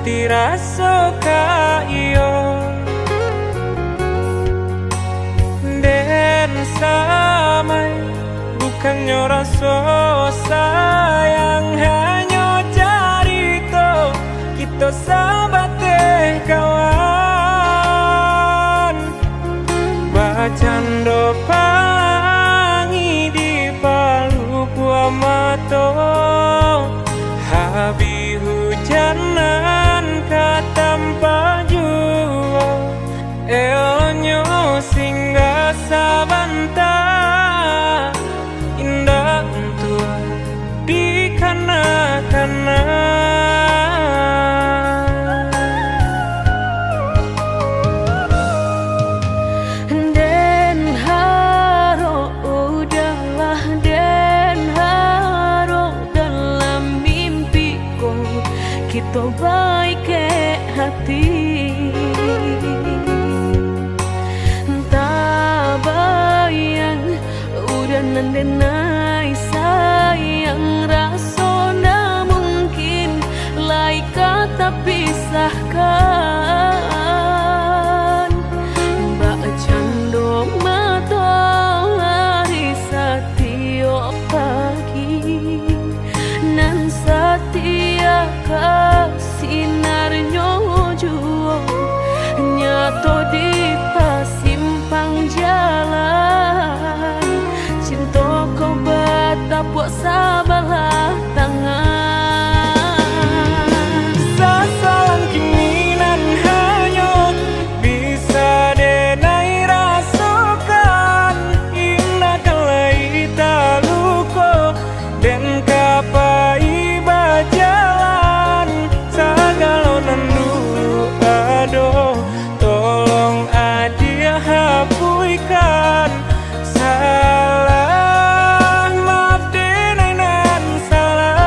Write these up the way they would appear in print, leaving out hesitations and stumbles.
hati rasa kayo dan samai bukannya rasa sayang, hanya cerita kita sahabat kawan. Bacando pangi di palu buah mata, habi hujanan katampa jua, elonyo singgah sabanta, indah tua di kana-kana. Kita baik ke hati, tak bayang udah nandenai sayang, rasa na mungkin lai kata pisahkan. Mbak cando mata hari setiap pagi, nan setia sinarnya jua nyato di pasimpang jalan, cinta kau batapuk sabalah tangan. Sasalan keinginan hanyut bisa denai rasakan, indah kalai taluko dan kapai bajalan, sagalonan dulu aduh tolong adia hapuikan salah, maaf denai nan salah.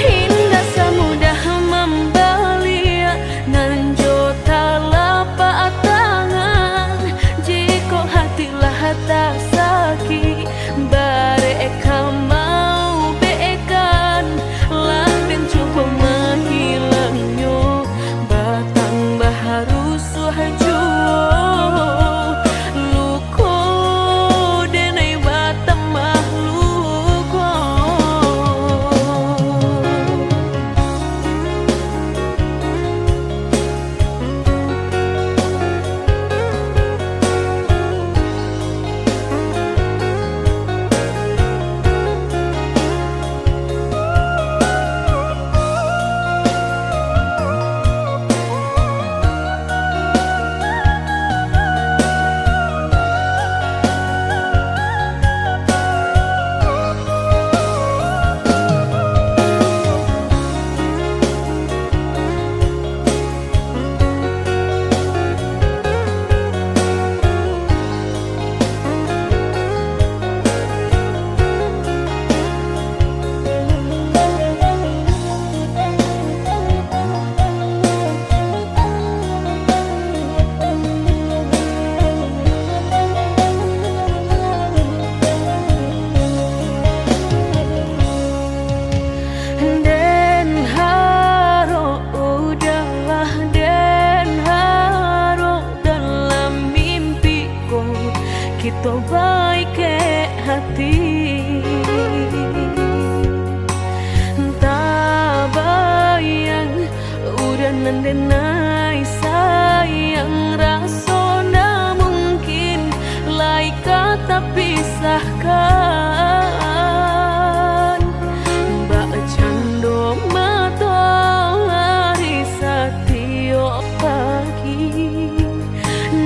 Hingga semudah membelia nan jota lapak tangan, jika hatilah tak sakit bareka mau beekan, lampin cukup menghilangnya batang baharu suhajo luko denai batang mahluko. Kita baik ke hati, tak bayang udah nandenai sayang, rasa na mungkin lai kata pisahkan. Mbak cando mata hari setiap pagi,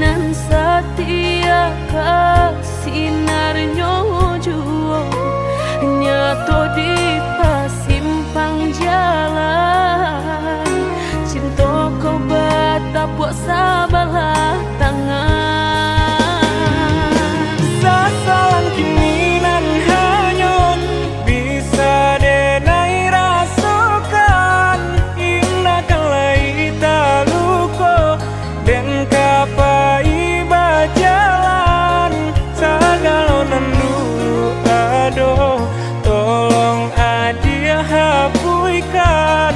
nan setia sinarnya jua nyato di pasimpang jalan, cinta kau batapuk sabalah tangan. Sasalan keinginan hanyut bisa denai rasakan, indah kalai taluko dan kapai bajalan, sagalonan dulu aduh tolong adia hapuikan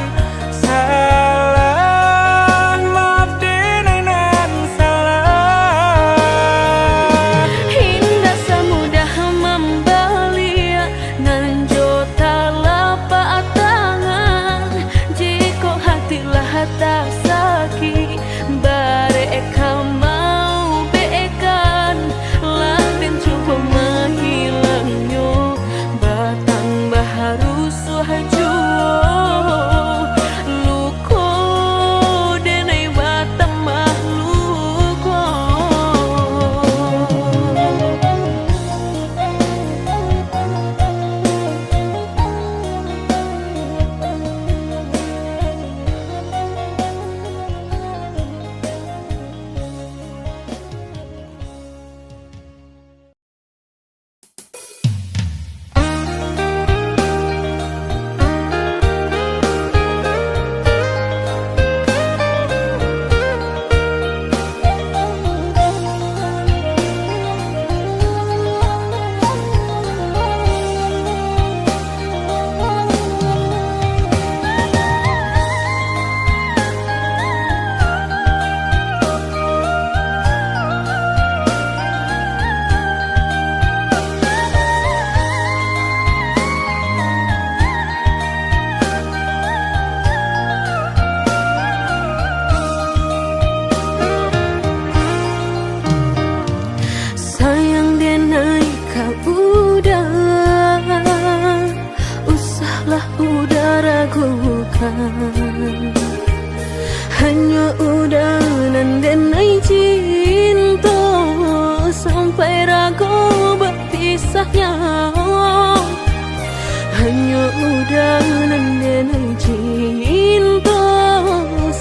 udanan denai cinta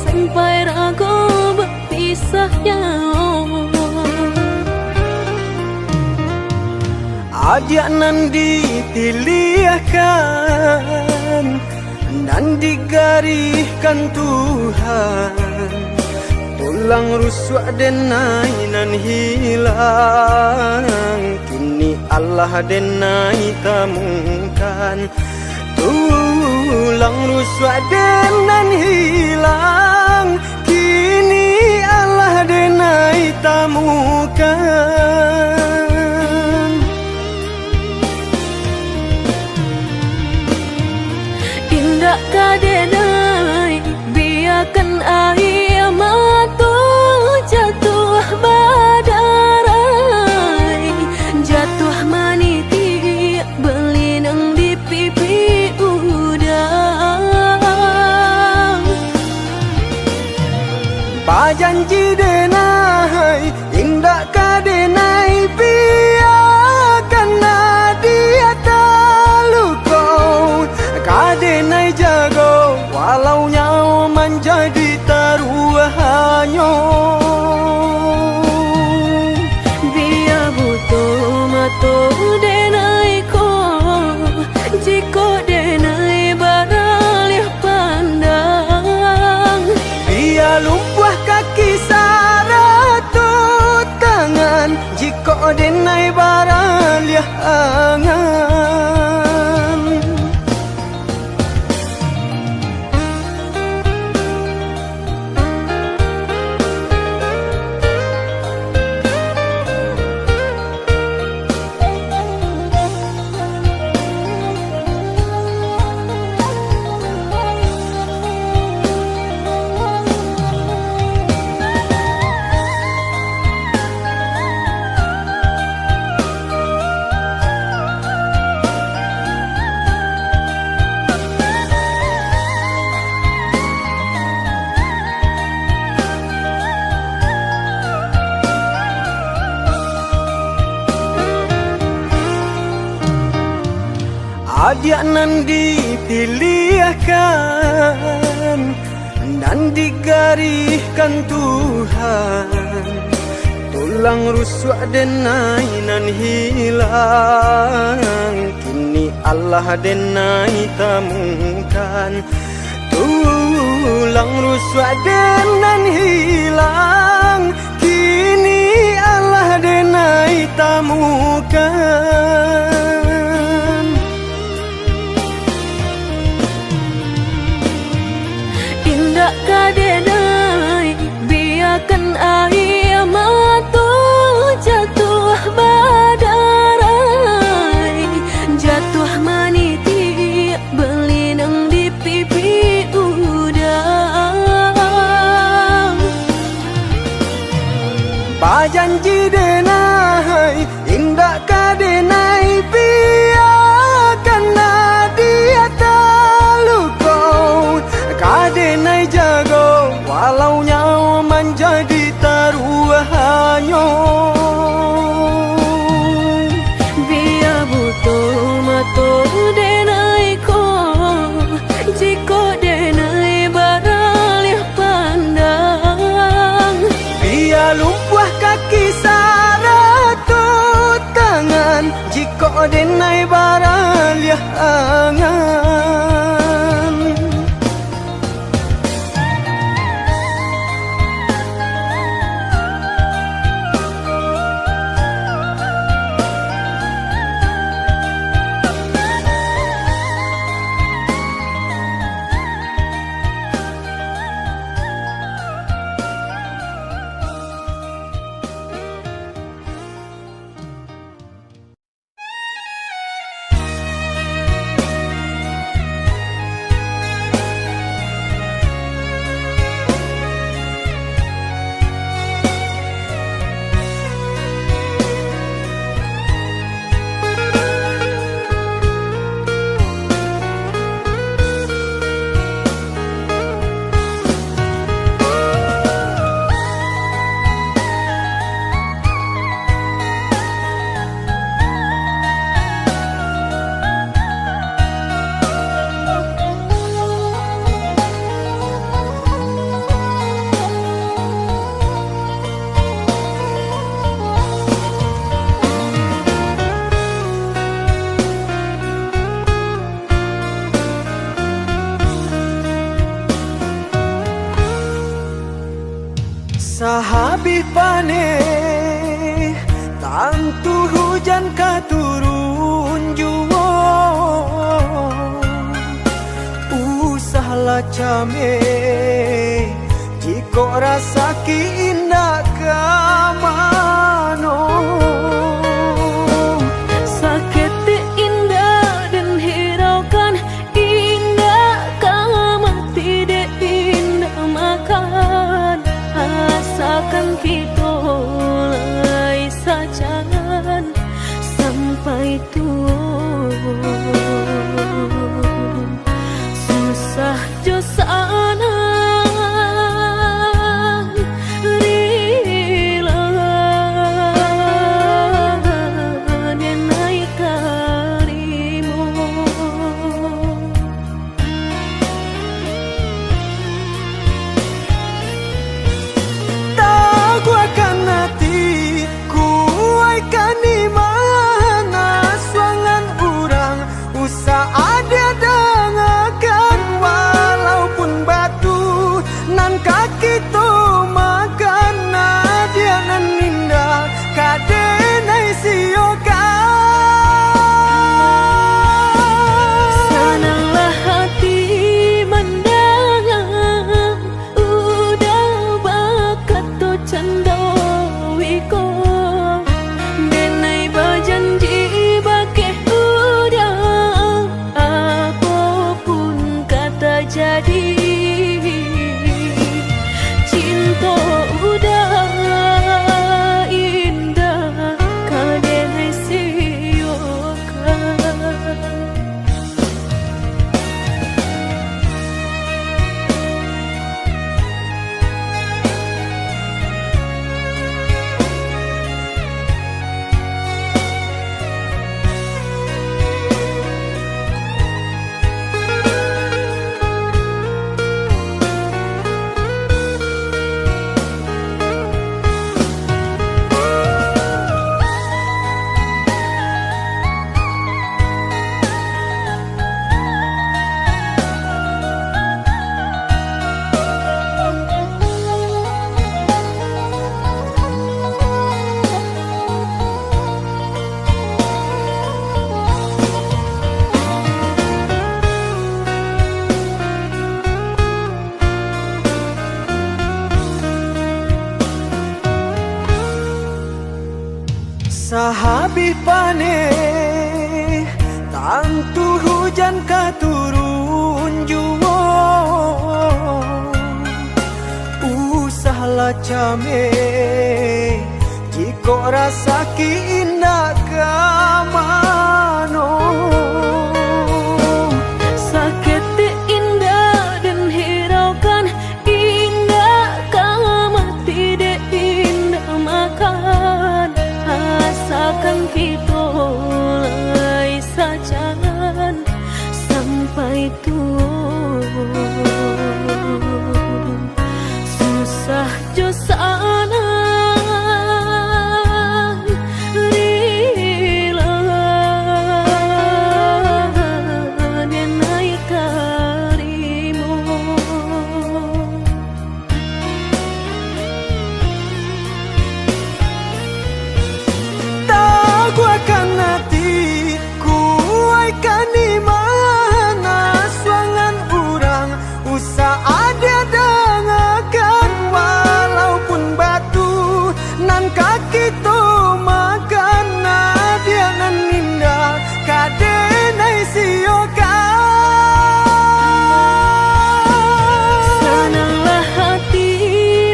sampai ragu berpisahnya. Ajak nan dipilihkan dan digariskan Tuhan, tulang rusuk denai nan hilang, kini Allah denai temukan. Tulang rusuk denan hilang, kini Allah denai temukan. Indah kadenai biarkan air mata jatuh badarai, jatuh maniti berlinang di pipi udang. Pajanji denai indah kadenai biarkan dia talukau, kadenai jago walau nyawa menjadi taruhannya. Biar butuh mata denai ko, jika denai baralih pandang. Biar lumpuh kaki saratut tangan, jika denai baralih angan. Ajak nan dipilihkan dan digariskan Tuhan, tulang rusuk denai nan hilang, kini Allah denai temukan. Tulang rusuk denan hilang, kini Allah denai temukan. Indah kadenai biarkan air mata jatuh badarai, jatuh maniti berlinang di pipi udang. Pajanji denai indah kadenai biarkan dia talukau, kadenai jago walau nyawa menjadi taruhannya. Biar butuh mata denai ko, jika denai baralih pandang. Biar lumpuh kaki saratut tangan, jika denai baralih angan. pane tantu hujan katurun juwo usahlah came jiko rasa ki indah kamano sakit indah dan hiraukan indah kamu tidak indah makan asakan kita lai sajangan sampai tua susah jo sana jadi cinta udah indah kadang siokan sahabi pane tantu hujan katurun juwo usahlah came jiko rasa ki indah kamano sakit indah dan hiraukan indah kamu tidak indah makan asakan kita lai sajangan sampai tua susah jo sana rela dan naik karimu ku akan hati ku akan di mana suangan urang usah ada dengarkan walaupun batu nan kaki tu makan dia nan indah kadenai siokan senanglah hati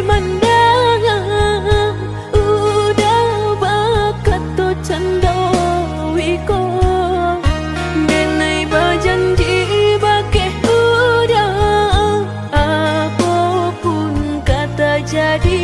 mendengar udah bakat tu candawiko denai berjanji bakeh udah apapun kata jadi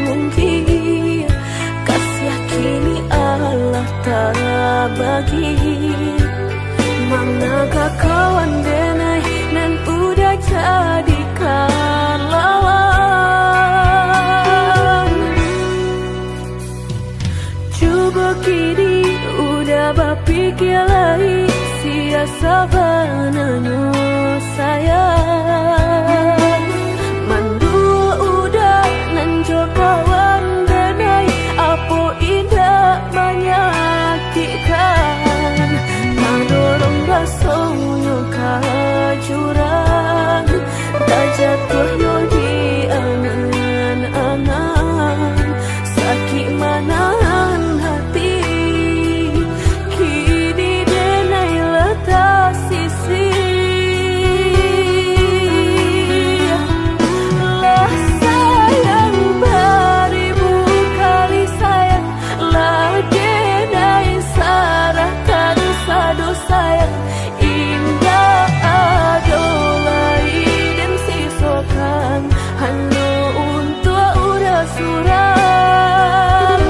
mungkin, kasih kini Allah tak bagi. Manakah kawan denai nan udah jadikan lawan. Coba kini udah berpikir lagi, siasa bananya sayang. Mandua udah nanjo kawan denai, apa indah menyakitkan. Nadorong basonyo ka jurang, tak jatuh yo di angan-angan. Sakit manahan hati, kini denai letak sisi. Lah sayang beribu kali sayang, lah denai sarahkan sadu sayang. Indah adolai dan sisokan hanya untuk udah suram.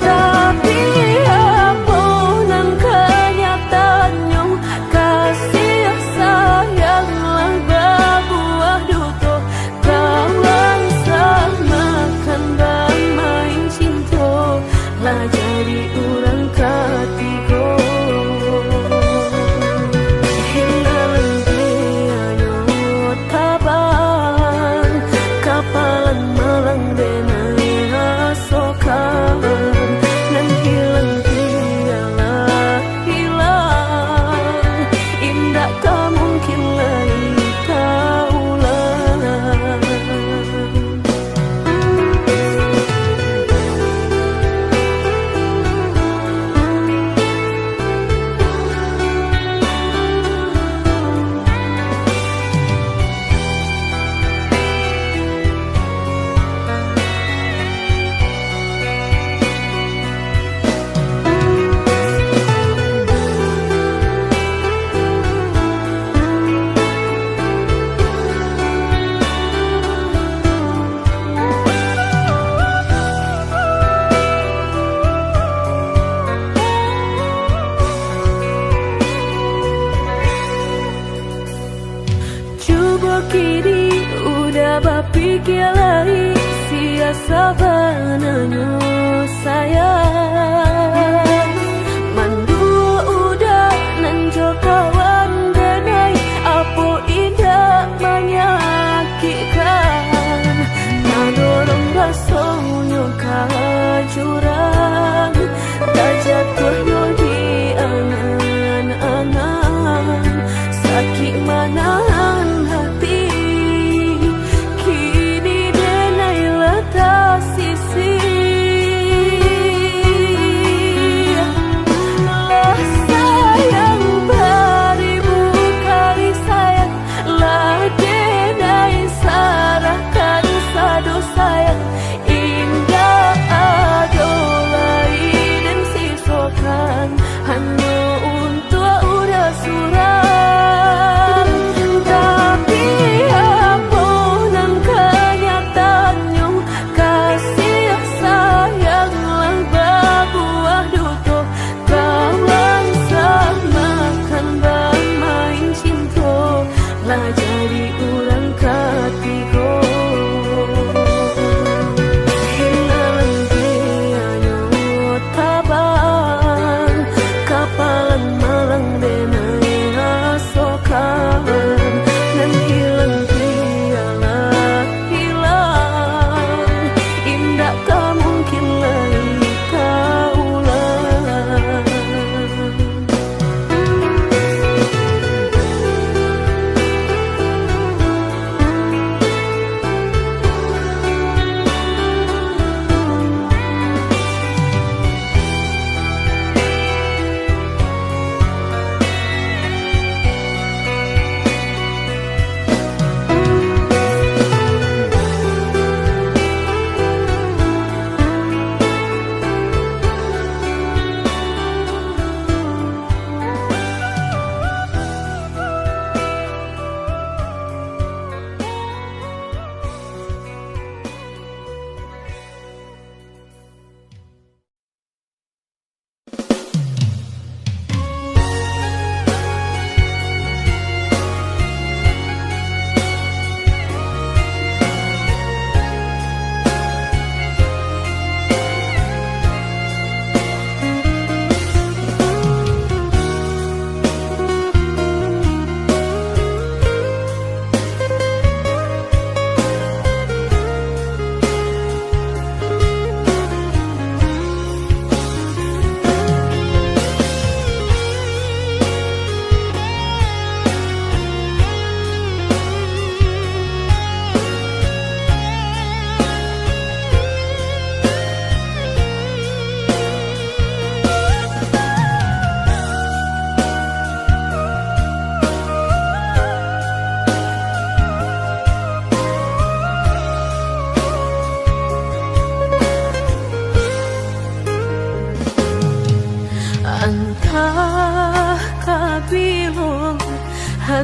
Tapi apa nan kenyataannya, kasih sayanglah berbuah duto. Kawan samakan bang main cinta, lah jadi orang ketiga. Hinggalan dia tabang, kapalan malang denai asokan. Nan hilang dialah hilang, indah tak mungkin lagi terulang. Coba kini udah berpikir lagi, siasa bananya sayang. Mandua udah nanjo kawan denai, apa indah menyakitkan. Nadorong basonyo ka jurang, tak jatuh yo di angan-angan. Sakit manahan hati, kini denai letak sisi.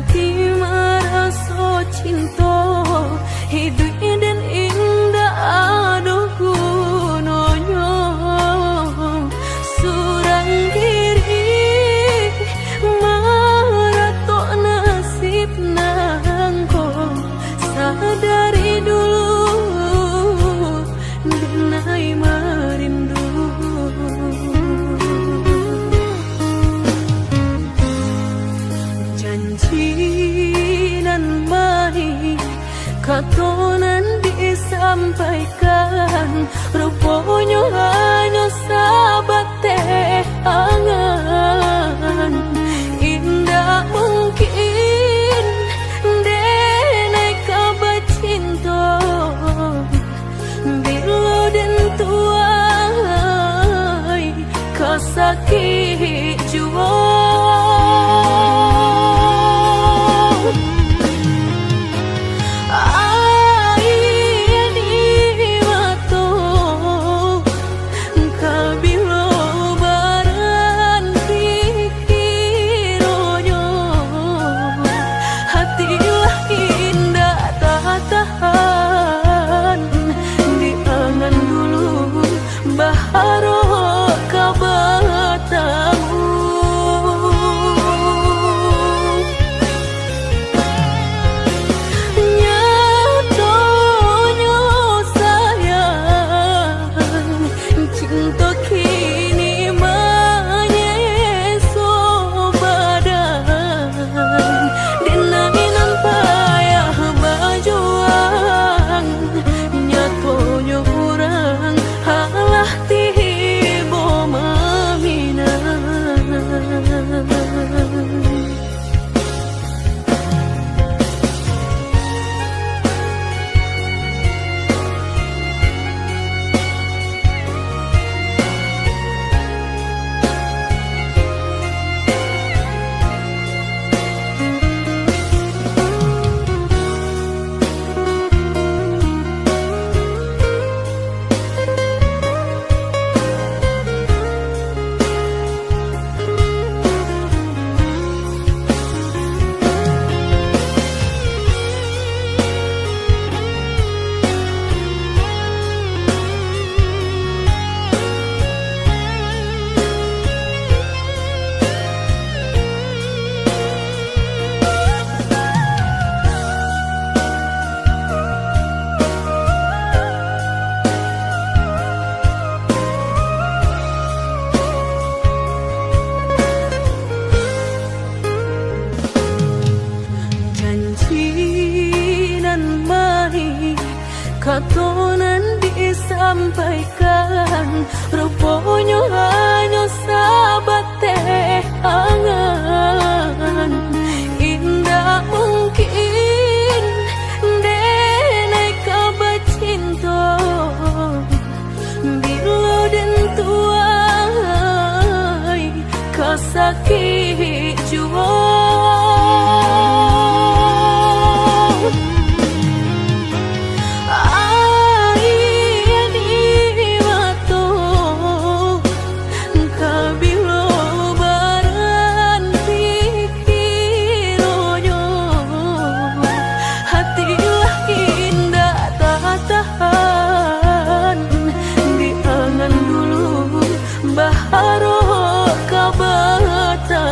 hati merasa cinta hidup dan indah aduh gunanya surang diri maratok nasib nangko sadari dulu denai merindu janji nan baik katonan disampaikan rupanya hanya sahabat teh angan indah mungkin denai kabar cinta bila dan tuai kasakit jua katonan disampaikan rupanya hanya sahabat teh angan indah mungkin denai kabar cinta bila dan tuai kasakit jua baharo kabata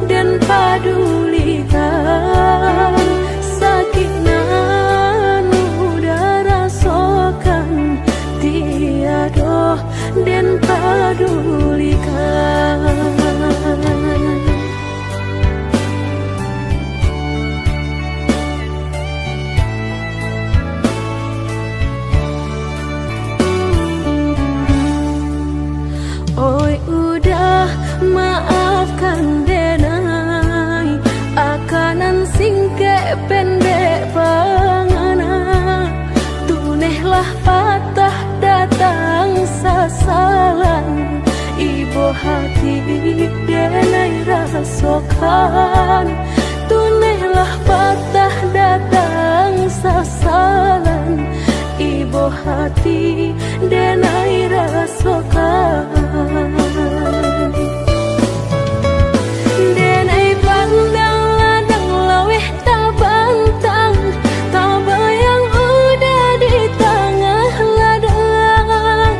dan padulikan sakit nan udah rasakan tiada dan padulikan. Oi udah maafkan denai akanan singke pendek pangana tunehlah patah datang sasalan ibu hati denai rasakan tunehlah patah datang sasalan ibu hati denai rasakan. Denai pandang ladang laweh tak bantang tak bayang udah di tengah ladang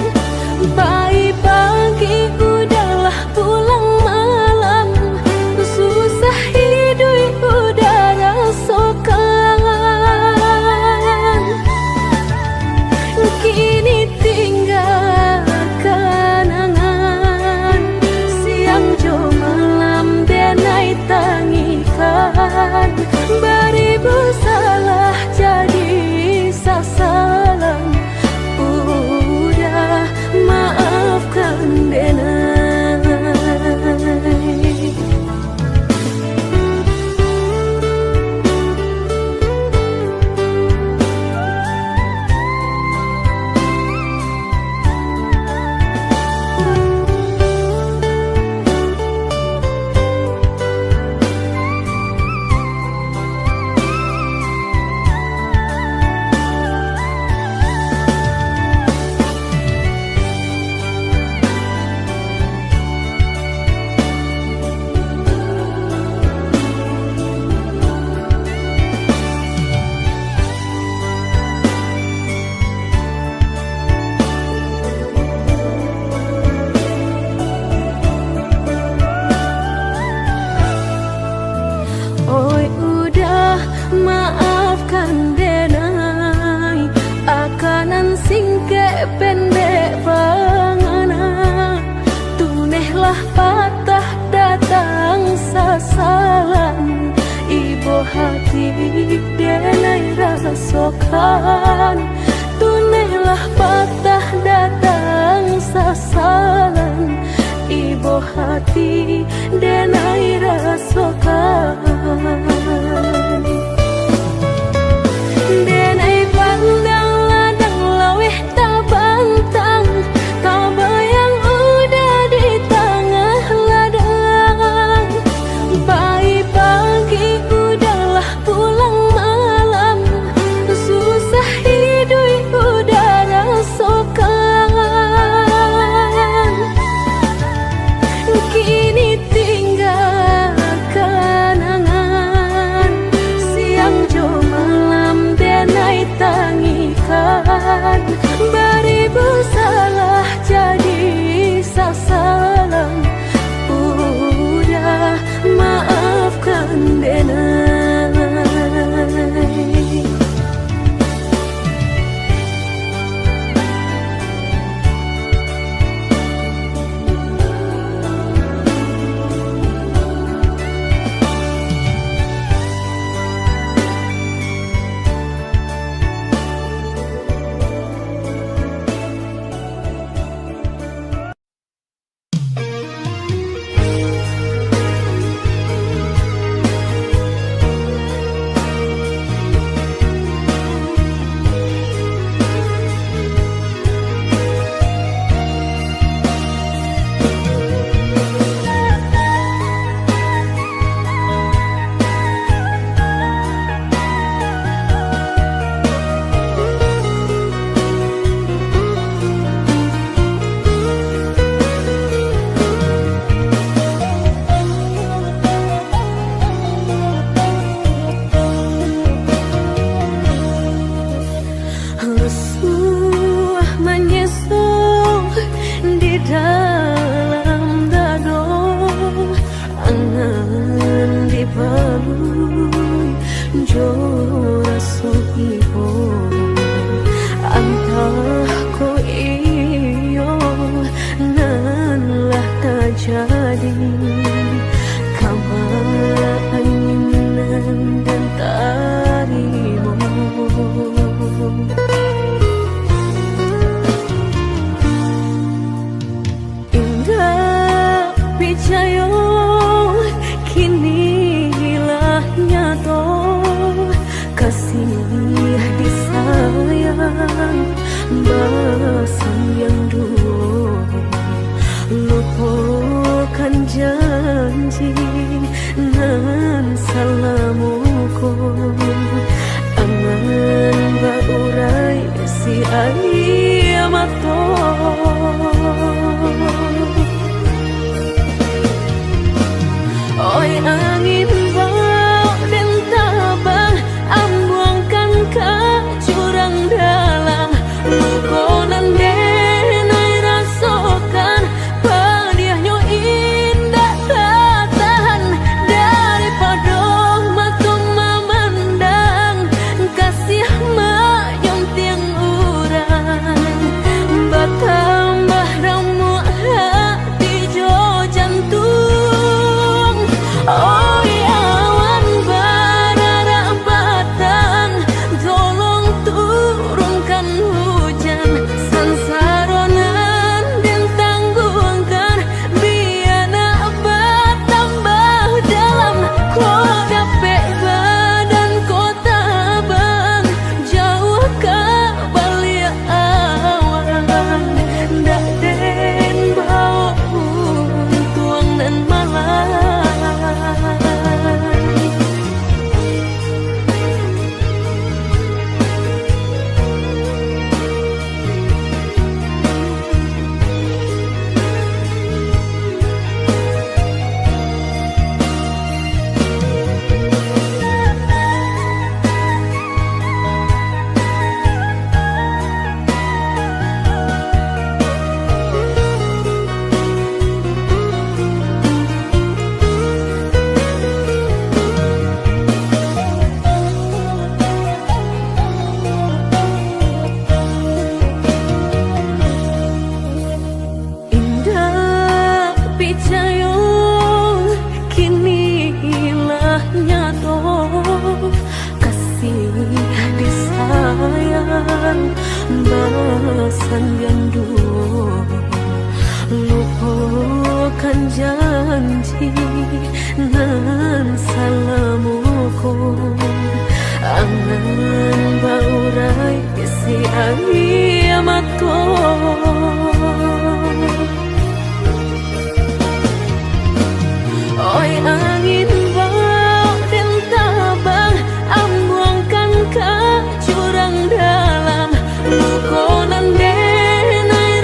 pagi udahlah pulang malam susah hidup udah rasakan kini tinggal kenangan siang jo malam denai tangikan beribu salah jadi sasalan udah maafkan denai. Oi udah maafkan denai akanan singke pendek pangana tunehlah patah datang sasalan ibu hati denai rasakan tunehlah patah datang sasalan ibu hati denai rasakan. Denai pandang ladang laweh tak bantang tak bayang udah di tengah ladang pagi udahlah pulang malam susah hidup udah rasakan kini tinggal basan yang dulu lupakan janji nan salamuku angan baurai si ayamato oi angin bau dan tabang ambuangkan ke jurang dalam lukonan denai rasakan padiahnya indah tak tahan daripada mata memandang kasih mayong tiang urang bertambah ramu hati jo jantung oh awan barara batang tolong turunkan hujan sansaronan dan tanggungkan biana bertambah dalam kota badan kota bang jauh ke balik awan dak den bau tuang dan malam basan yang dulu lupakan janji nan salamuku angan baurai si ayamato oi angin bau dan tabang ambuangkan ke jurang dalam lukonan denai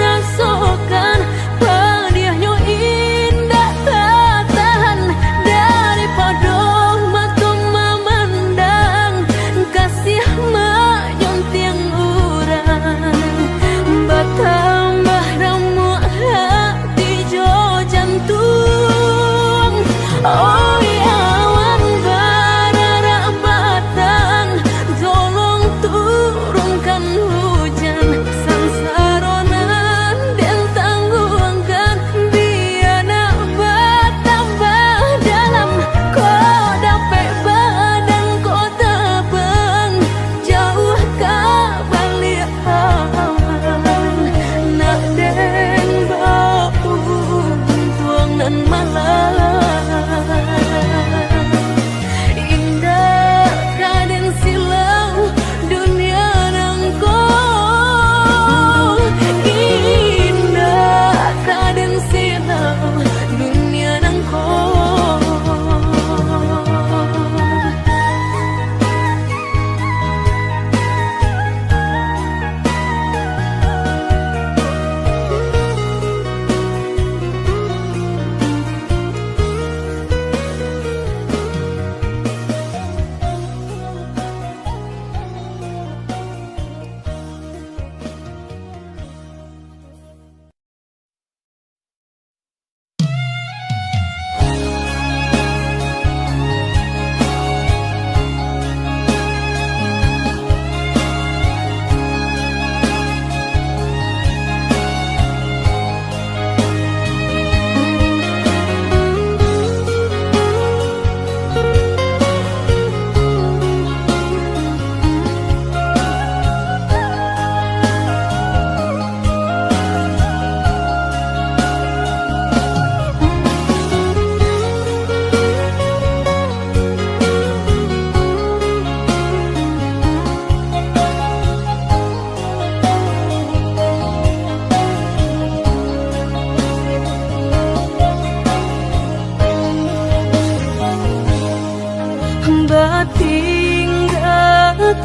tinggalkan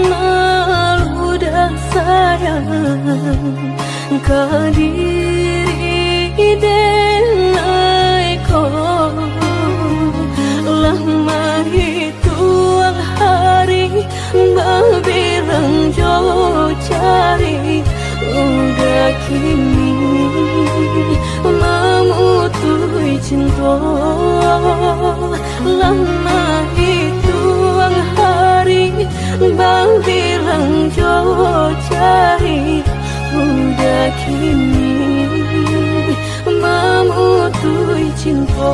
meludah sayang kadiri denai ko lama hitung hari berbilang jo cari udah kini memutui cinta lama hitung hari berbilang jo cari udah kini memutui cinta.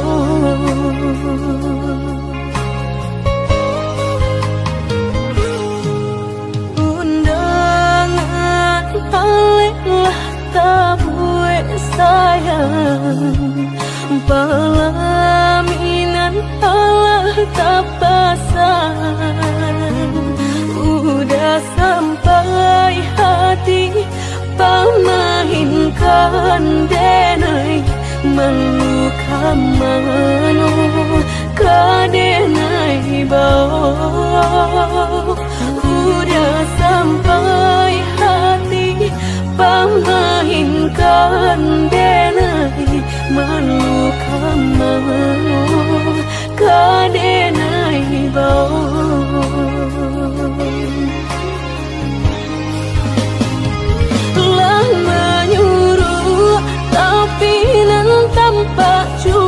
Undangan paliklah tabue sayang pelaminan Allah tak pasang udah sampai hati pamahinkan denai meluka mano kadenai bau udah sampai hati pamahinkan denai meluka mano kadenai bau tanpa juang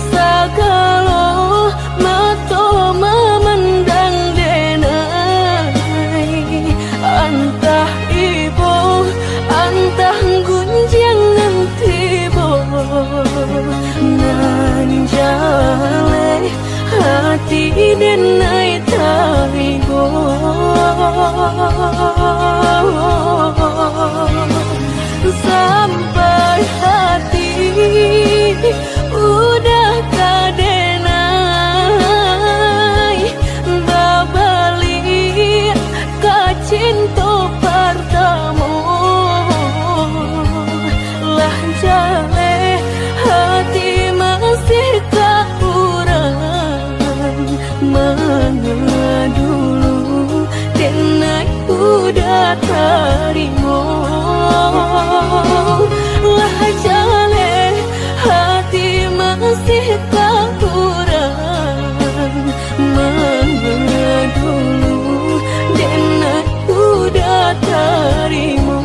sagalo mato memandang denai antah ibu antah gunjangan tibo nan jale hati denai tarigo sampai hati udah kadenai babalik ke cinta pertama lah jale hati masih kurang mana dulu denai udah terima lah jale hati masih kurang mana dulu denai udah terima.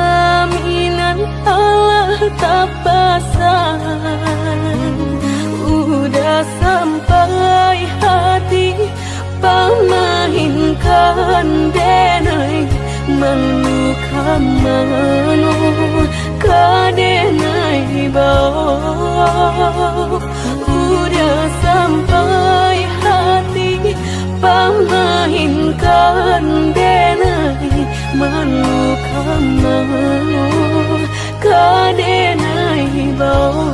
Pelaminan Allah tak pasang udah sampai hati pamahinkan denai meluka mano kadenai bau udah sampai hati pamahinkan denai meluka mano kadenai bau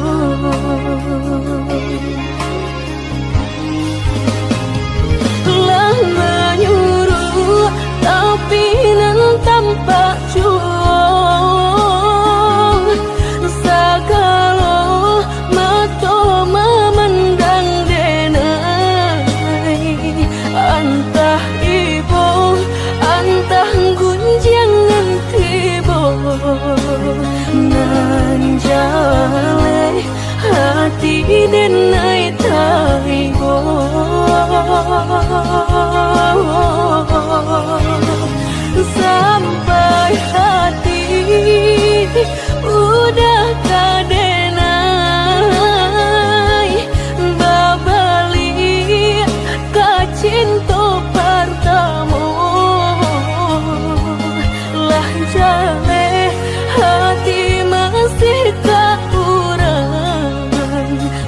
telah menyuruh tapi nan tanpa jual denai taigo sampai hati udah kadenai babali ka cinta pertama lah jale hati masih kekurangan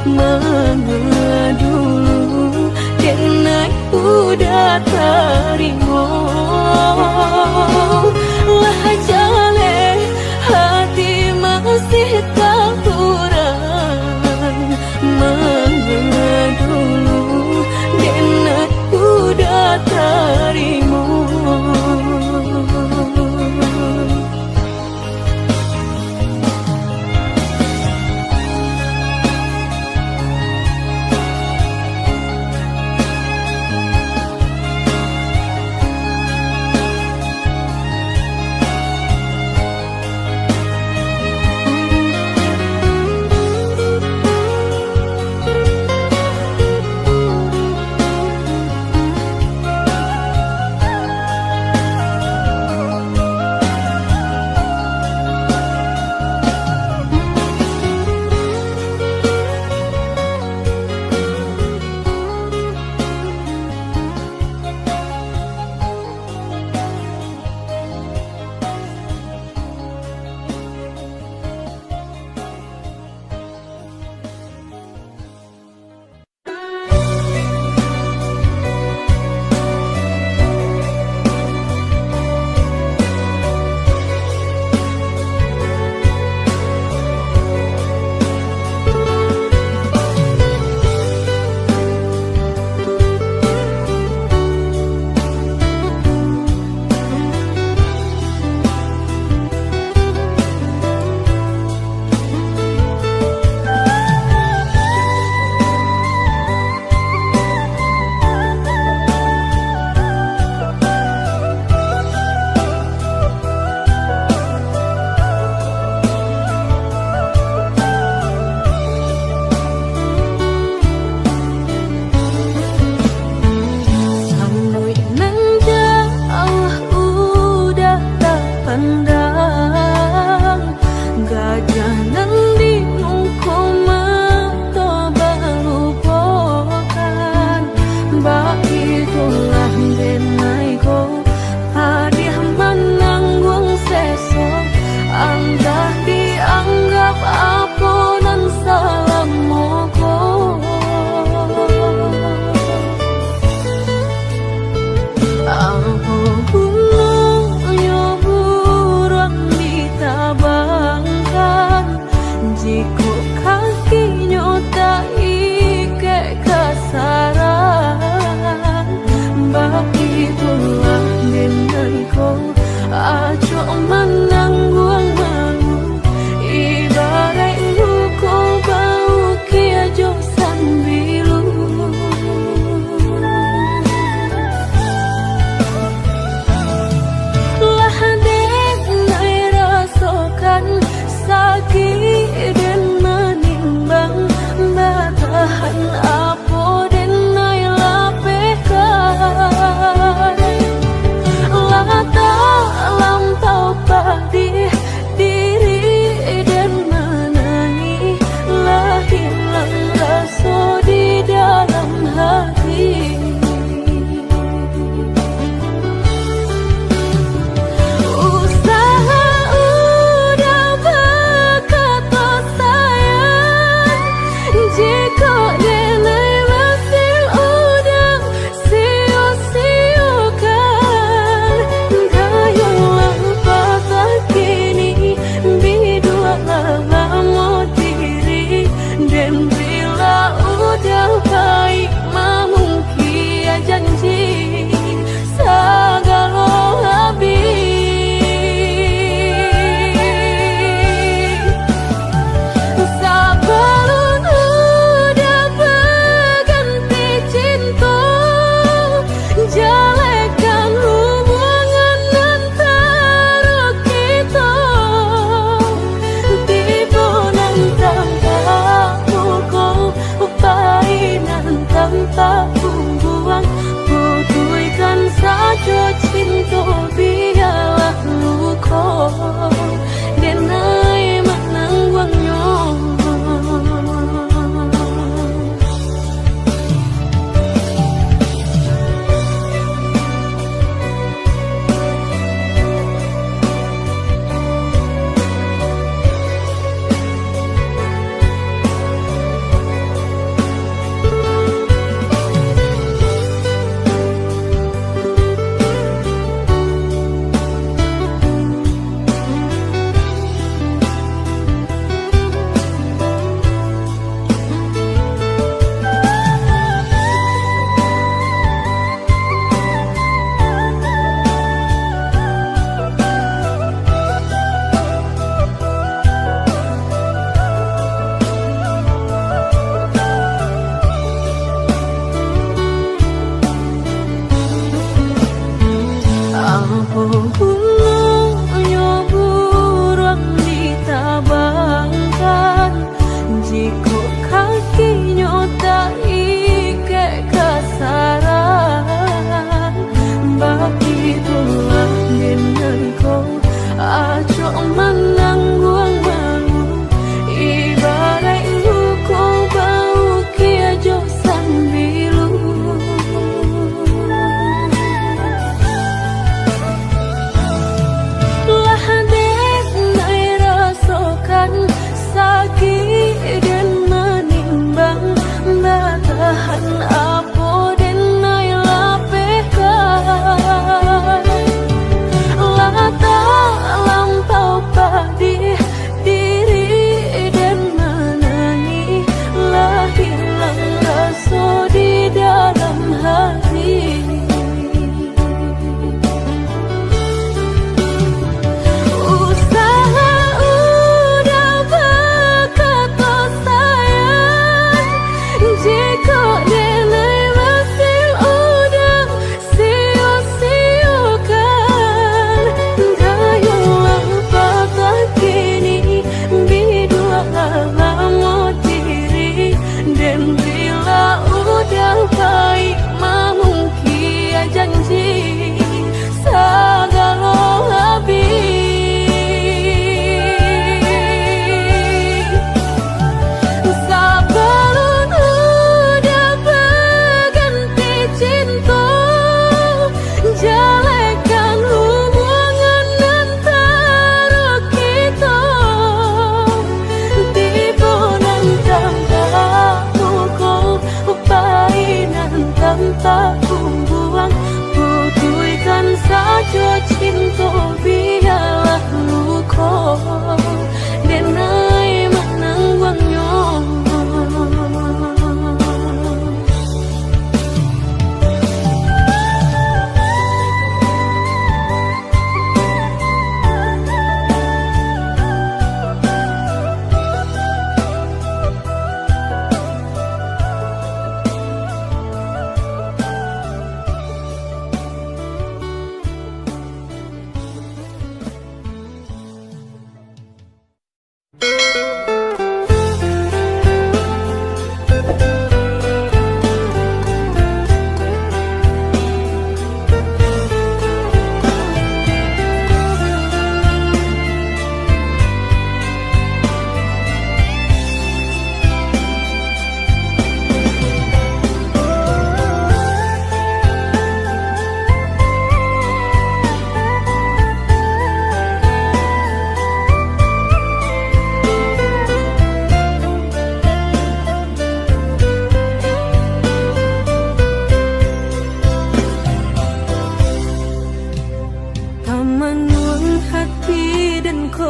mana dulu denai udah terima lah jale hati masih kekurangan mana dulu denai udah terima.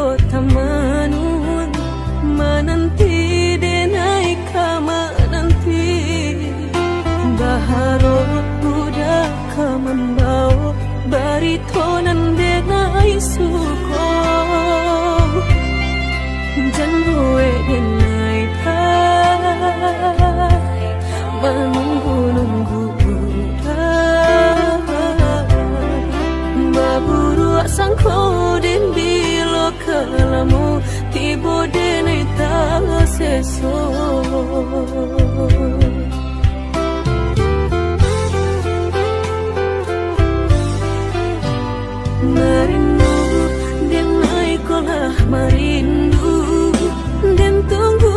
kota manun menanti denai kama nanti baharot budak kamambao baritonan denai suko janwe denai ta menunggu-nunggu baburu sangko den bilo kalamu tibo denai ta seso merindu denai kolah merindu den tunggu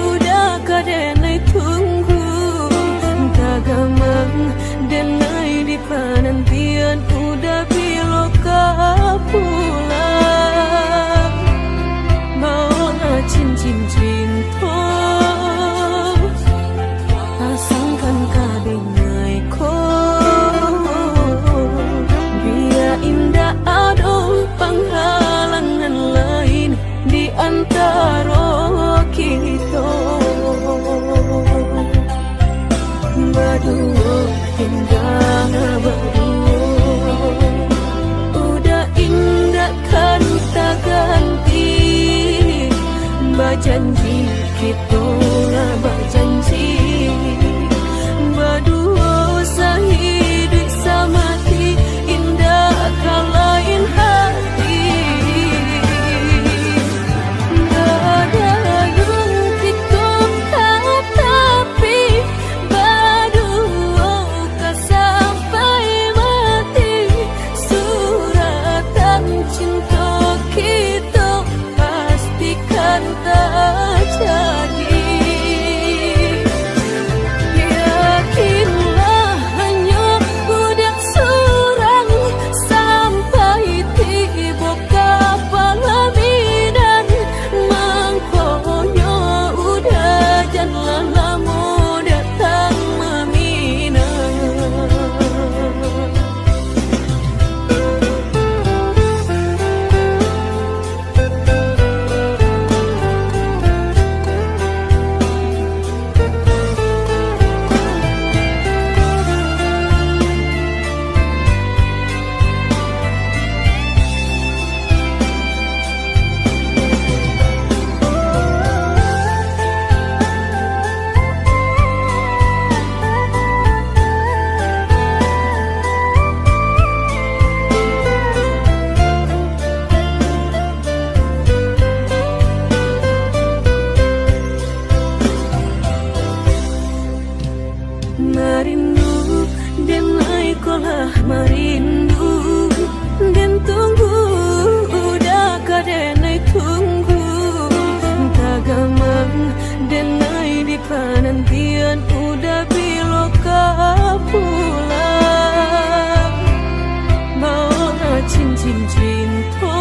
udah kadenai tunggu tagamang denai di penantian udah biloka pulang mau cincin cinta pasangkan kadenai ko biar indah ada penghalangan lain di antara kita berdua indah berdua udah indah kan tak ganti berjanji kita lah berjanji berdua sehidup semati indah kalain hati ada yang kita tapi berdua kan sampai mati suratan cinta kita pastikan terjadi yakinlah hanya budak surang sampai tiba kapal midan mangkonya udah jangan lama datang meminang merindu denai kolah merindu den tunggu udah kadenai tunggu tagamang denai di penantian udah biloka pulang mau cincin cinta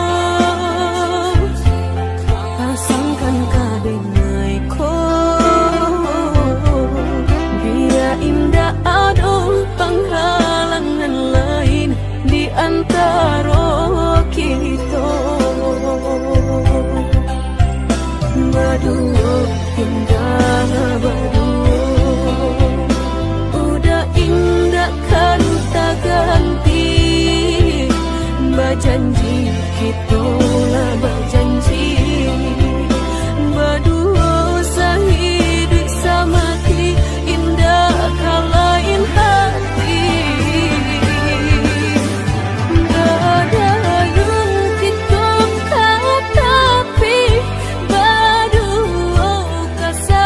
pasangkan kadenai ko indah ada penghalangan lain di antara kita berdua indah berdua udah indah kan tak ganti berjanji kita lah berjanji berdua sehidup semati indah kalain hati ada yang kita tapi berdua kasih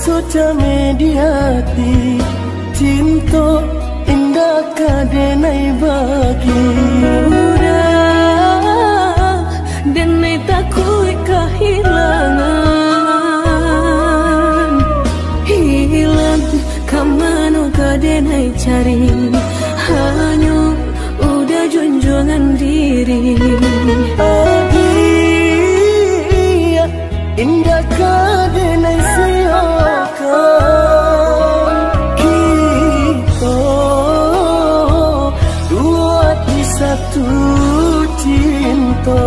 sudah mediati cinta indah kadenai bagi udah denai takut kehilangan hilang kamano kadenai cari hanya udah junjungan diri adia indah kadenai siakan kita dua di satu cinta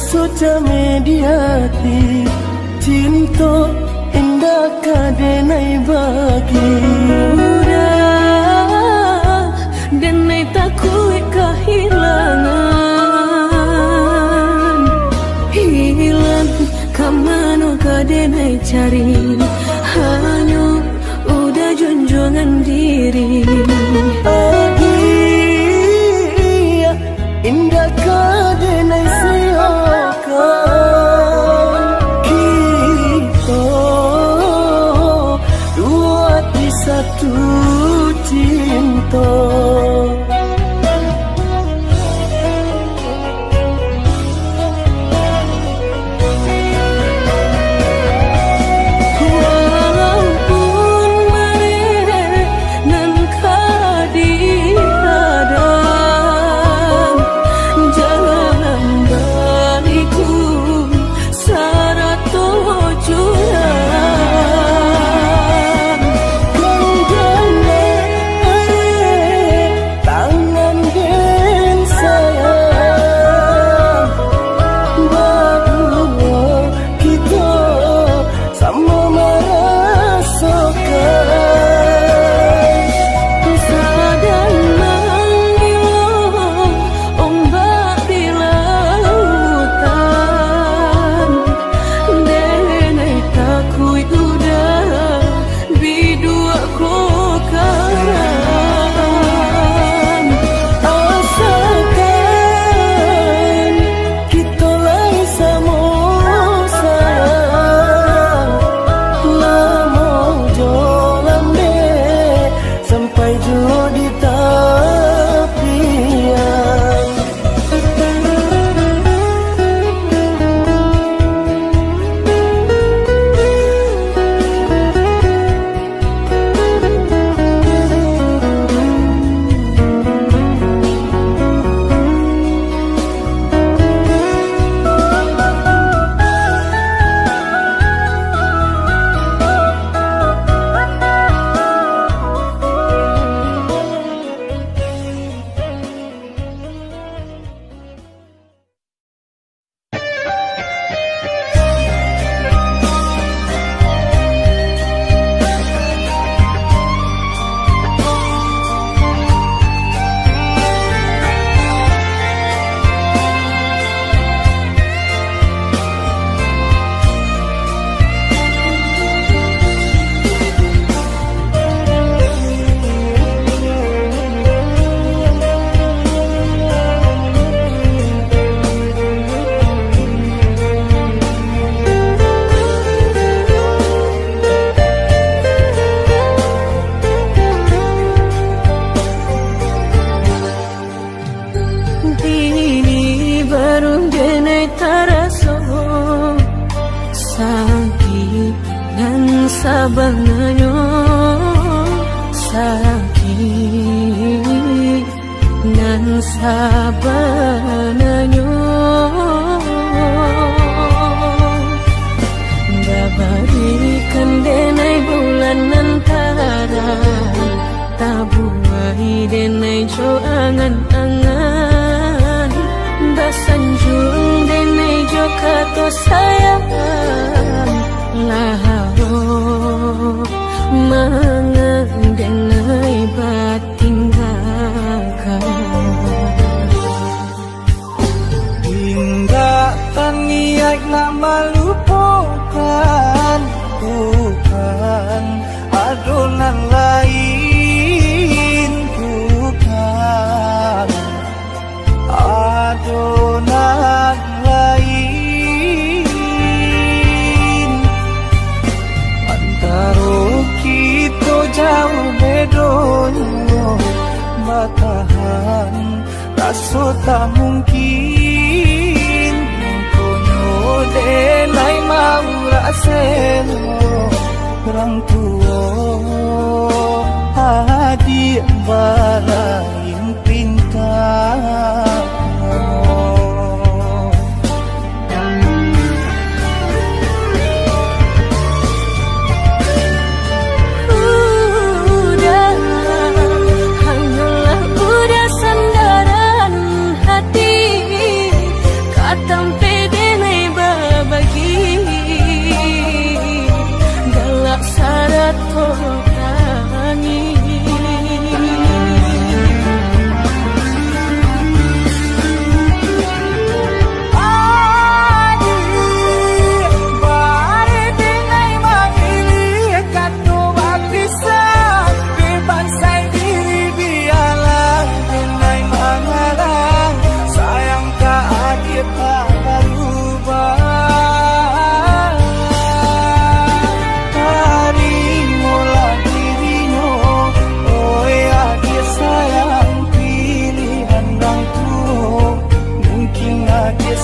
sudah mediati cinta indah kadenai bagi udah denai takut kehilangan hilang kamano kadenai cari hanya udah junjungan diri adia indah kadenai siakan kita dua di satu cinta sabananyo sakit nan sabananyo dabarikan denai bulan antara tabuai denai jo angan-angan basanjung denai jo kato sayang laharo mangang denai batinggakan hingga taniak nak melupakan bukan adonan lain bukan adonan lain antara kita jauh bedonyo batahan rasa tak mungkin konyo denai mau raseno orang tua adik balain pintar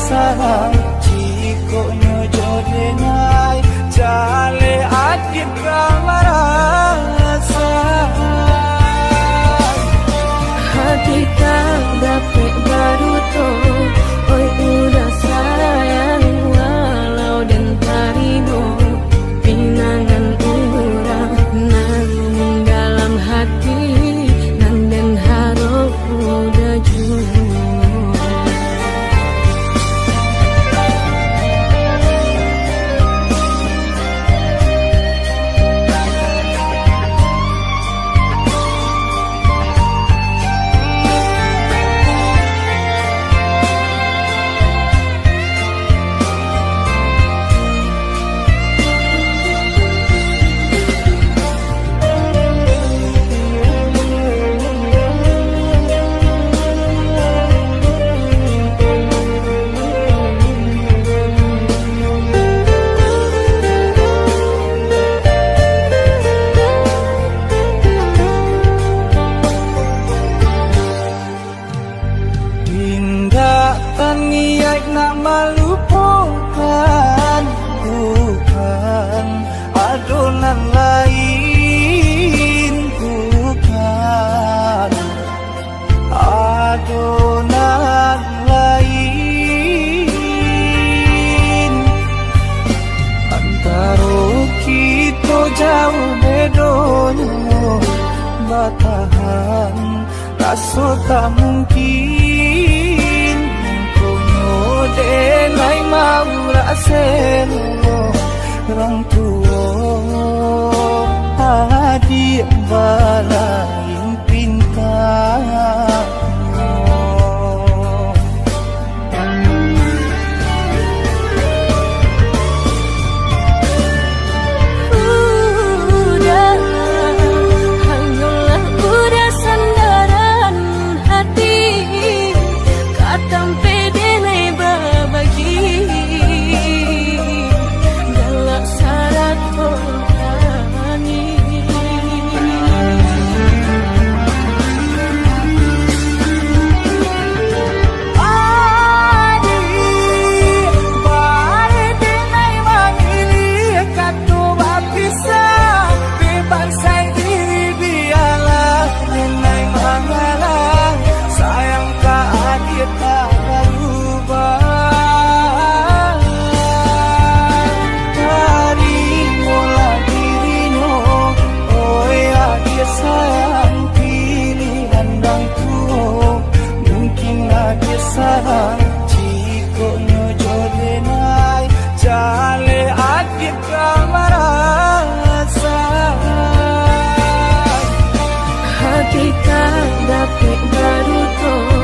sayang jika nyojo denai jale adit kamarasa hati tak dapat baru to oi udah sayang walau dan tarino pinangan urang nang dalam hati nang den harap udah jujur niat nak melupakan bukan adonan lain bukan adonan lain antara kita jauh bedonyo batahan rasa tak mungkin denai mau raseno orang tua adik balain pintar dapet baru to